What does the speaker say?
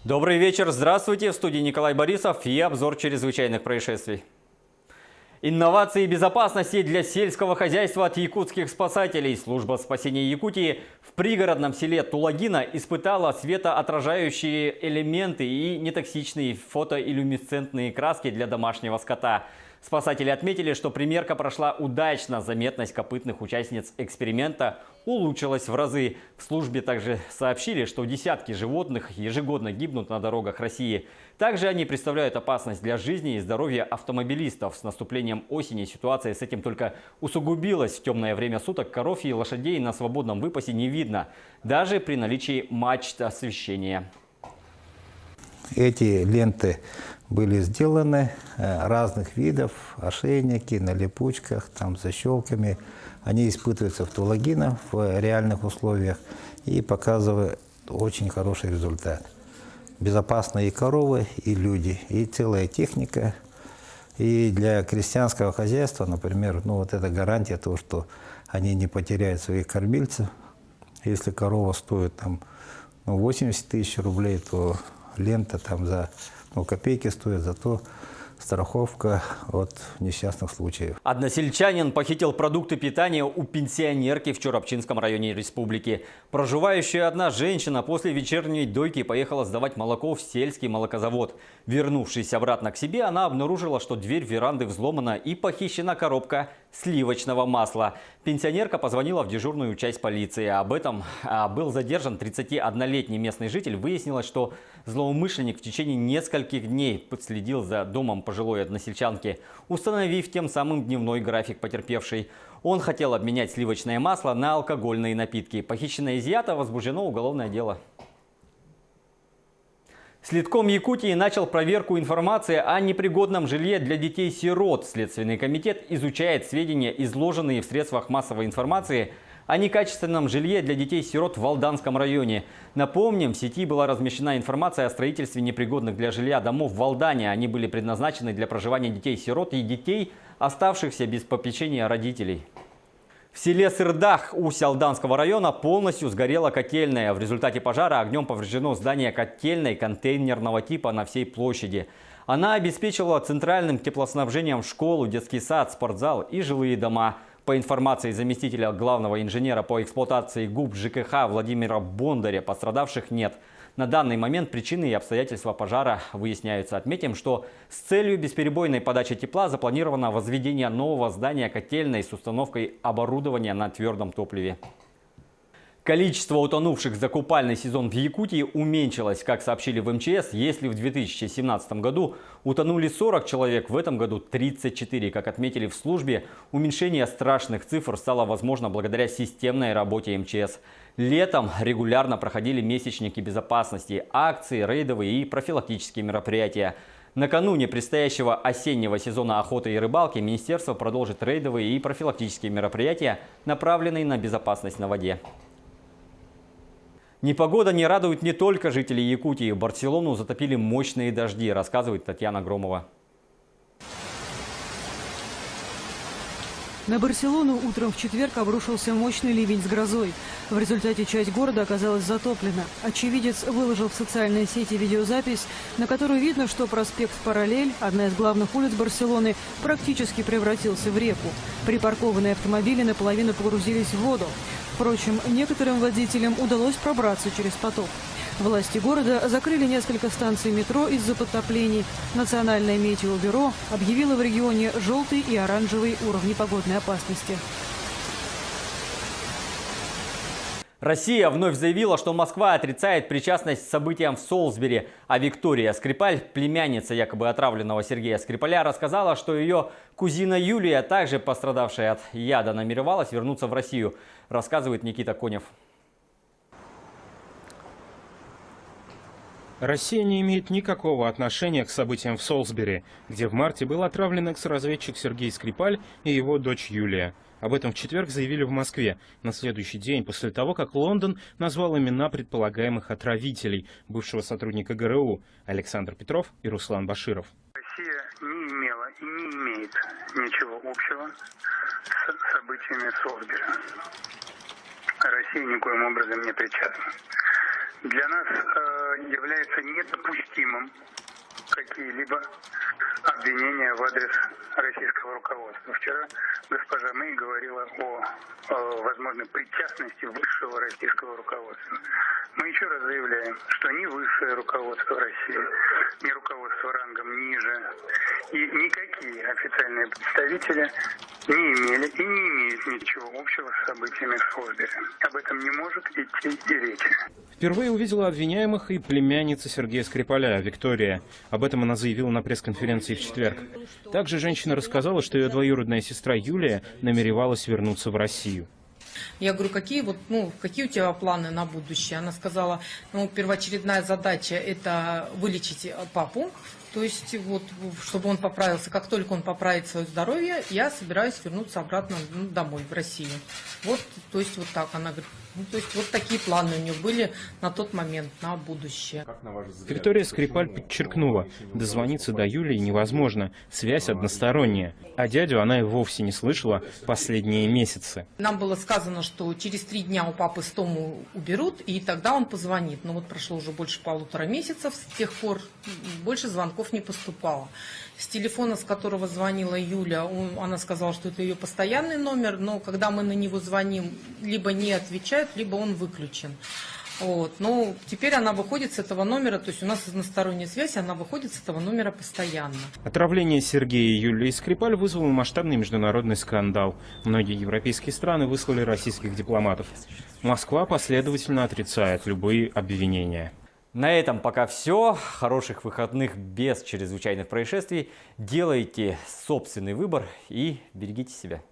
Добрый вечер, здравствуйте, в студии Николай Борисов и обзор чрезвычайных происшествий. Инновации и безопасности для сельского хозяйства от якутских спасателей. Служба спасения Якутии в пригородном селе Тулагина испытала светоотражающие элементы и нетоксичные фотоиллюминесцентные краски для домашнего скота. Спасатели отметили, что примерка прошла удачно. Заметность копытных участниц эксперимента улучшилась в разы. В службе также сообщили, что десятки животных ежегодно гибнут на дорогах России. Также они представляют опасность для жизни и здоровья автомобилистов. С наступлением осени ситуация с этим только усугубилась. В темное время суток коров и лошадей на свободном выпасе не видно, даже при наличии мачт освещения. Эти ленты были сделаны разных видов, ошейники, на липучках, там, защелками. Они испытываются в Тулагино в реальных условиях и показывают очень хороший результат. Безопасны и коровы, и люди, и целая техника. И для крестьянского хозяйства, например, вот это гарантия того, что они не потеряют своих кормильцев. Если корова стоит там, 80 тысяч рублей, то лента там за копейки стоит, зато страховка от несчастных случаев. Односельчанин похитил продукты питания у пенсионерки в Чоропчинском районе республики. Проживающая одна женщина после вечерней дойки поехала сдавать молоко в сельский молокозавод. Вернувшись обратно к себе, она обнаружила, что дверь веранды взломана и похищена коробка сливочного масла. Пенсионерка позвонила в дежурную часть полиции. Об этом был задержан 31-летний местный житель. Выяснилось, что злоумышленник в течение нескольких дней подследил за домом пожилой односельчанки, установив тем самым дневной график потерпевшей. Он хотел обменять сливочное масло на алкогольные напитки. Похищенное изъято, возбуждено уголовное дело. Следком Якутии начал проверку информации о непригодном жилье для детей-сирот. Следственный комитет изучает сведения, изложенные в средствах массовой информации о некачественном жилье для детей-сирот в Алданском районе. Напомним, в сети была размещена информация о строительстве непригодных для жилья домов в Алдане. Они были предназначены для проживания детей-сирот и детей, оставшихся без попечения родителей. В селе Сырдах Усть-Алданского района полностью сгорела котельная. В результате пожара огнем повреждено здание котельной контейнерного типа на всей площади. Она обеспечивала центральным теплоснабжением школу, детский сад, спортзал и жилые дома. По информации заместителя главного инженера по эксплуатации ГУП ЖКХ Владимира Бондаря, пострадавших нет. На данный момент причины и обстоятельства пожара выясняются. Отметим, что с целью бесперебойной подачи тепла запланировано возведение нового здания котельной с установкой оборудования на твердом топливе. Количество утонувших за купальный сезон в Якутии уменьшилось. Как сообщили в МЧС, если в 2017 году утонули 40 человек, в этом году 34. Как отметили в службе, уменьшение страшных цифр стало возможно благодаря системной работе МЧС. Летом регулярно проходили месячники безопасности, акции, рейдовые и профилактические мероприятия. Накануне предстоящего осеннего сезона охоты и рыбалки министерство продолжит рейдовые и профилактические мероприятия, направленные на безопасность на воде. Непогода не радует не только жителей Якутии. Барселону затопили мощные дожди, рассказывает Татьяна Громова. На Барселону утром в четверг обрушился мощный ливень с грозой. В результате часть города оказалась затоплена. Очевидец выложил в социальные сети видеозапись, на которой видно, что проспект Параллель, одна из главных улиц Барселоны, практически превратился в реку. Припаркованные автомобили наполовину погрузились в воду. Впрочем, некоторым водителям удалось пробраться через поток. Власти города закрыли несколько станций метро из-за подтоплений. Национальное метеобюро объявило в регионе желтый и оранжевый уровни погодной опасности. Россия вновь заявила, что Москва отрицает причастность к событиям в Солсбери. А Виктория Скрипаль, племянница якобы отравленного Сергея Скрипаля, рассказала, что ее кузина Юлия, также пострадавшая от яда, намеревалась вернуться в Россию. Рассказывает Никита Конев. Россия не имеет никакого отношения к событиям в Солсбери, где в марте был отравлен экс-разведчик Сергей Скрипаль и его дочь Юлия. Об этом в четверг заявили в Москве, на следующий день после того, как Лондон назвал имена предполагаемых отравителей бывшего сотрудника ГРУ Александр Петров и Руслан Баширов. Россия не имела и не имеет ничего общего с событиями в Солсбери. Россия никоим образом не причастна. Для нас является недопустимым какие-либо обвинения в адрес российского руководства. Вчера госпожа Мэй говорила о возможной причастности высшего российского руководства. Мы еще раз заявляем, что ни высшее руководство России, ни руководство рангом ниже и никакие официальные представители не имели и не имеют ничего общего с событиями в Солсбери. Об этом не может идти и речи. Впервые увидела обвиняемых и племянница Сергея Скрипаля, Виктория. Об этом она заявила на пресс-конференции в четверг. Также женщина рассказала, что ее двоюродная сестра Юлия намеревалась вернуться в Россию. Я говорю, какие у тебя планы на будущее? Она сказала, первоочередная задача – это вылечить папу, то есть чтобы он поправился. Как только он поправит свое здоровье, я собираюсь вернуться обратно домой, в Россию. То есть так она говорит. Вот такие планы у нее были на тот момент, на будущее. Виктория Скрипаль подчеркнула, дозвониться до Юлии невозможно, связь односторонняя. А дядю она и вовсе не слышала последние месяцы. Нам было сказано, что через 3 дня у папы стому уберут, и тогда он позвонит. Но прошло уже больше 1,5 месяца, с тех пор больше звонков не поступало. С телефона, с которого звонила Юля, она сказала, что это ее постоянный номер, но когда мы на него звоним, либо не отвечают, либо он выключен. Но теперь она выходит с этого номера, то есть у нас односторонняя связь, она выходит с этого номера постоянно. Отравление Сергея и Юлии Скрипаль вызвало масштабный международный скандал. Многие европейские страны выслали российских дипломатов. Москва последовательно отрицает любые обвинения. На этом пока все. Хороших выходных без чрезвычайных происшествий. Делайте собственный выбор и берегите себя.